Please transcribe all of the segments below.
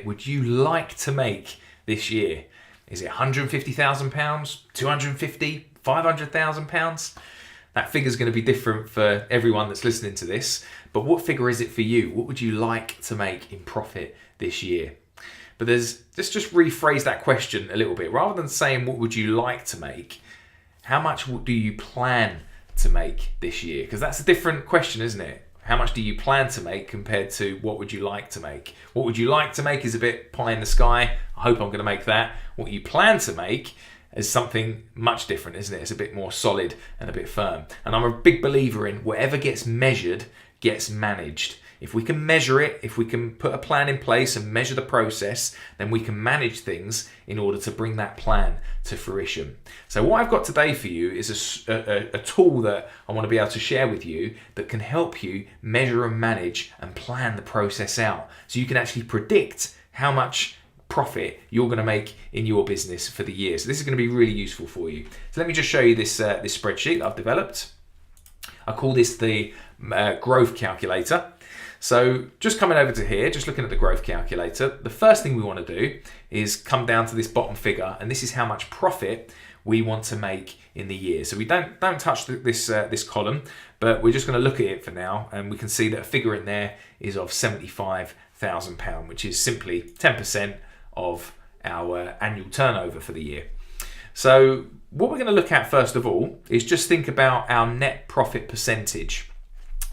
would you like to make this year? Is it £150,000, 250, £500,000? That figure is going to be different for everyone that's listening to this, but what figure is it for you? What would you like to make in profit this year? But let's just rephrase that question a little bit. Rather than saying what would you like to make, how much do you plan to make this year? Because that's a different question, isn't it? How much do you plan to make compared to what would you like to make? What would you like to make is a bit pie in the sky. I hope I'm going to make that. What you plan to make is something much different, isn't it? It's a bit more solid and a bit firm. And I'm a big believer in whatever gets measured gets managed. If we can measure it, if we can put a plan in place and measure the process, then we can manage things in order to bring that plan to fruition. So what I've got today for you is a tool that I want to be able to share with you that can help you measure and manage and plan the process out. So you can actually predict how much profit you're going to make in your business for the year. So this is going to be really useful for you. So let me just show you this spreadsheet that I've developed. I call this the growth calculator. So just coming over to here, just looking at the growth calculator, the first thing we want to do is come down to this bottom figure, and this is how much profit we want to make in the year. So we don't touch this column, but we're just going to look at it for now, and we can see that a figure in there is of £75,000, which is simply 10% of our annual turnover for the year. So what we're going to look at first of all is just think about our net profit percentage.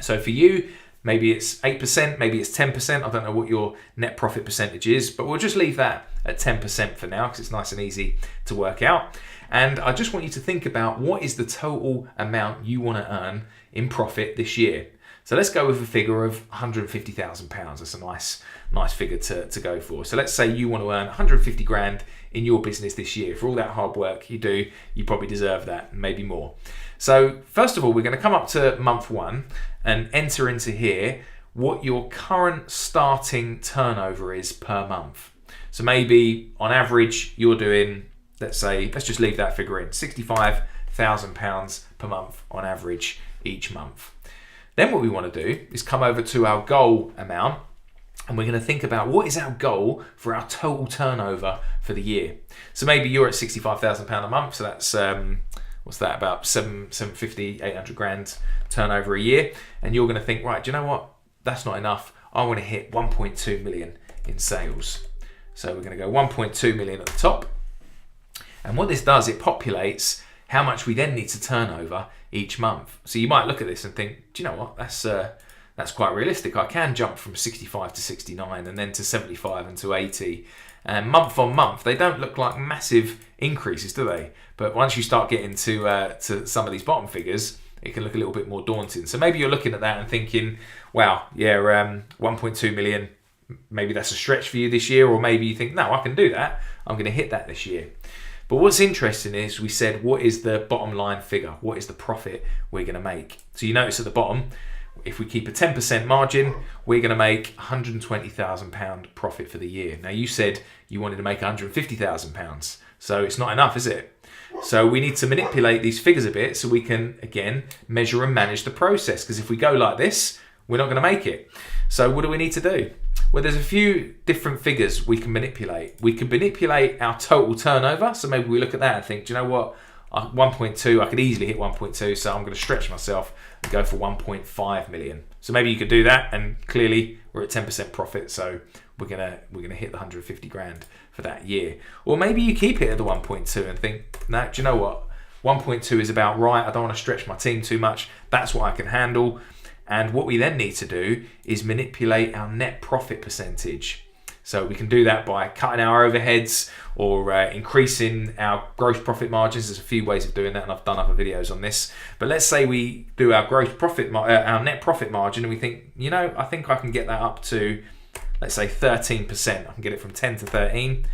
So for you, maybe it's 8%, maybe it's 10%. I don't know what your net profit percentage is, but we'll just leave that at 10% for now because it's nice and easy to work out. And I just want you to think about what is the total amount you want to earn in profit this year. So let's go with a figure of £150,000. That's a nice figure to go for. So let's say you want to earn 150 grand in your business this year. For all that hard work you do, you probably deserve that, maybe more. So first of all, we're going to come up to month one and enter into here what your current starting turnover is per month. So maybe on average you're doing, let's just leave that figure in, £65,000 per month on average each month. Then what we want to do is come over to our goal amount, and we're going to think about what is our goal for our total turnover for the year. So maybe you're at £65,000 a month, so that's what's that, about 750, 800 grand turnover a year, and you're going to think, right, do you know what? That's not enough. I want to hit 1.2 million in sales. So we're going to go 1.2 million at the top, and what this does, it populates how much we then need to turn over each month. So you might look at this and think, do you know what? That's quite realistic. I can jump from 65 to 69 and then to 75 and to 80. And month on month, they don't look like massive increases, do they? But once you start getting to some of these bottom figures, it can look a little bit more daunting. So maybe you're looking at that and thinking, wow, yeah, 1.2 million, maybe that's a stretch for you this year. Or maybe you think, no, I can do that. I'm going to hit that this year. But what's interesting is we said, what is the bottom line figure? What is the profit we're going to make? So you notice at the bottom, if we keep a 10% margin, we're going to make £120,000 profit for the year. Now you said you wanted to make £150,000. So it's not enough, is it? So we need to manipulate these figures a bit so we can, again, measure and manage the process. Because if we go like this, we're not going to make it. So what do we need to do? Well, there's a few different figures we can manipulate. We can manipulate our total turnover. So maybe we look at that and think, do you know what? 1.2, I could easily hit 1.2, so I'm going to stretch myself and go for 1.5 million. So maybe you could do that, and clearly we're at 10% profit, so we're gonna hit the 150 grand for that year. Or maybe you keep it at the 1.2 and think, no, do you know what? 1.2 is about right. I don't want to stretch my team too much. That's what I can handle. And what we then need to do is manipulate our net profit percentage. So we can do that by cutting our overheads or increasing our gross profit margins. There's a few ways of doing that, and I've done other videos on this. But let's say we do our our net profit margin, and we think, you know, I think I can get that up to, let's say 13%. I can get it from 10 to 13.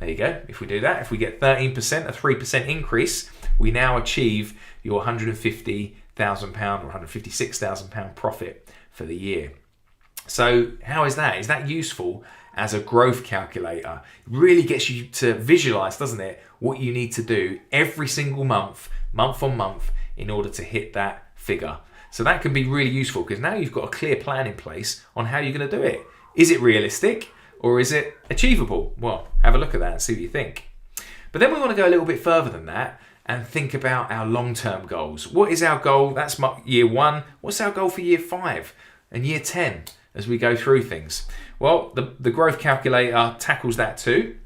There you go. If we do that, if we get 13%, a 3% increase, we now achieve your £150,000 or £156,000 profit for the year. So how is that? Is that useful as a growth calculator? It really gets you to visualize, doesn't it, what you need to do every single month, month on month, in order to hit that figure. So that can be really useful because now you've got a clear plan in place on how you're going to do it. Is it realistic? or is it achievable? Well, have a look at that and see what you think. But then we want to go a little bit further than that and think about our long-term goals. What is our goal? That's year 1. What's our goal for year 5 and year 10 as we go through things? Well, the growth calculator tackles that too.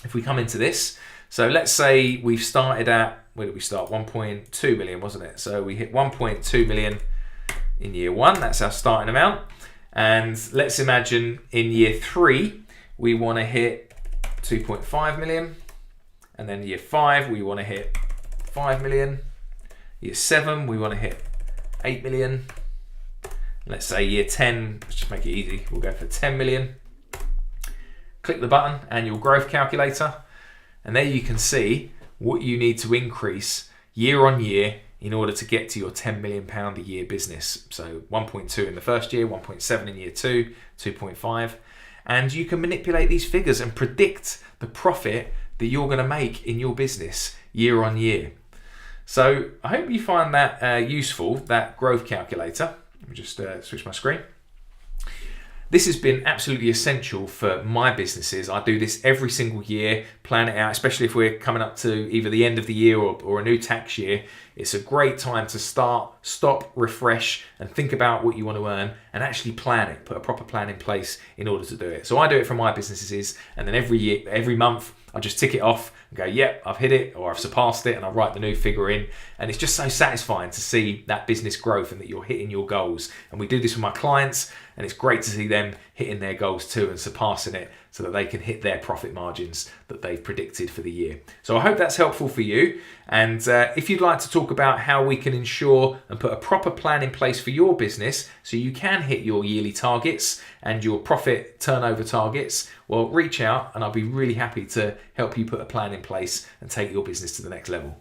If we come into this, so let's say we've started at, where did we start? 1.2 million, wasn't it? So we hit 1.2 million in year 1. That's our starting amount. And let's imagine in year 3, we want to hit 2.5 million. And then year 5, we want to hit 5 million. Year 7, we want to hit 8 million. Let's say year 10, let's just make it easy. We'll go for 10 million. Click the button, annual growth calculator. And there you can see what you need to increase year on year in order to get to your £10 million a year business. So 1.2 in the first year, 1.7 in year 2, 2.5. And you can manipulate these figures and predict the profit that you're going to make in your business year on year. So I hope you find that useful, that growth calculator. Let me just switch my screen. This has been absolutely essential for my businesses. I do this every single year, plan it out, especially if we're coming up to either the end of the year or a new tax year. It's a great time to start, stop, refresh, and think about what you want to earn and actually plan it, put a proper plan in place in order to do it. So I do it for my businesses, and then every month, I just tick it off and go, yep, I've hit it or I've surpassed it, and I write the new figure in. And it's just so satisfying to see that business growth and that you're hitting your goals. And we do this with my clients, and it's great to see them hitting their goals too and surpassing it so that they can hit their profit margins that they've predicted for the year. So I hope that's helpful for you. And if you'd like to talk about how we can ensure and put a proper plan in place for your business so you can hit your yearly targets and your profit turnover targets, well, reach out and I'll be really happy to help you put a plan in place and take your business to the next level.